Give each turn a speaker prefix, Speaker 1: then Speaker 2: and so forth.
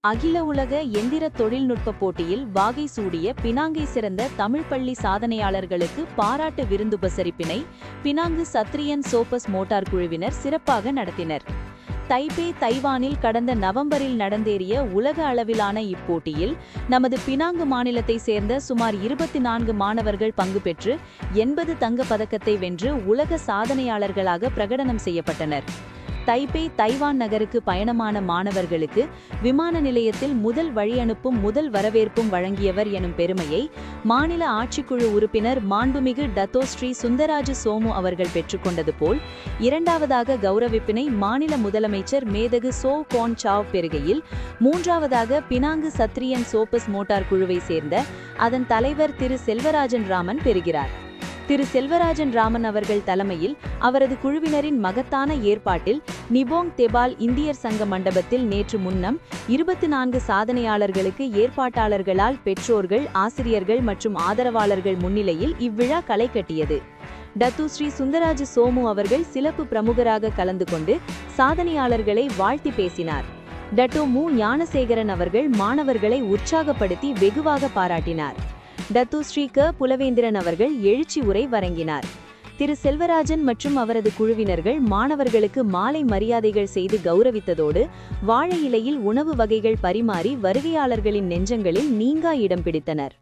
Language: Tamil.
Speaker 1: அகில உலக எந்திர தொழில்நுட்ப போட்டியில் வாகை சூடிய பினாங்கை சிறந்த தமிழ் பள்ளி சாதனையாளர்களுக்கு பாராட்டு விருந்துபசரிப்பினை பினாங்கு சத்ரியன் சோபஸ் மோட்டார் குழுவினர் சிறப்பாக நடத்தினர். தைபே தைவானில் கடந்த நவம்பரில் நடந்தேறிய உலக அளவிலான இப்போட்டியில் நமது பினாங்கு மாநிலத்தை சேர்ந்த சுமார் 24 மாணவர்கள் பங்கு பெற்று 80 தங்கப் பதக்கத்தை வென்று உலக சாதனையாளர்களாக பிரகடனம் செய்யப்பட்டனர். தைபே தைவான் நகருக்கு பயணமான மாணவர்களுக்கு விமான நிலையத்தில் முதல் வழியனுப்பும் முதல் வரவேற்பும் வழங்கியவர் எனும் பெருமையை மாநில ஆட்சிக்குழு உறுப்பினர் மாண்புமிகு டத்தோ ஸ்ரீ சுந்தராஜ சோமு அவர்கள் பெற்றுக்கொண்டது போல் இரண்டாவதாக கௌரவிப்பினை மாநில முதலமைச்சர் மேதகு சோ கோன் சாவ் பெறுகையில், மூன்றாவதாக பினாங்கு சத்ரியன் சோபஸ் மோட்டார் குழுவை சேர்ந்த அதன் தலைவர் திரு செல்வராஜன் ராமன் பெறுகிறார். திரு செல்வராஜன் ராமன் அவர்கள் தலைமையில் அவரது குழுவினரின் மகத்தான ஏற்பாட்டில் நிபோங் தெபால் இந்தியர் சங்க மண்டபத்தில் நேற்று முன்னம் 24 சாதனையாளர்களுக்கு ஏற்பாட்டாளர்களால் பெற்றோர்கள், ஆசிரியர்கள் மற்றும் ஆதரவாளர்கள் முன்னிலையில் இவ்விழா களை கட்டியது. டத்து ஸ்ரீ சுந்தராஜ சோமு அவர்கள் சிறப்பு பிரமுகராக கலந்து கொண்டு சாதனையாளர்களை வாழ்த்தி பேசினார். டத்து மு ஞானசேகரன் அவர்கள் மாணவர்களை உற்சாகப்படுத்தி வெகுவாக பாராட்டினார். டத்து ஸ்ரீ க புலவேந்திரன் அவர்கள் எழுச்சி உரை வழங்கினார். திரு செல்வராஜன் மற்றும் அவரது குழுவினர்கள் மாணவர்களுக்கு மாலை மரியாதைகள் செய்து கௌரவித்ததோடு வாழை இலையில் உணவு வகைகள் பரிமாறி வருகையாளர்களின் நெஞ்சங்களில் நீங்கா இடம் பிடித்தனர்.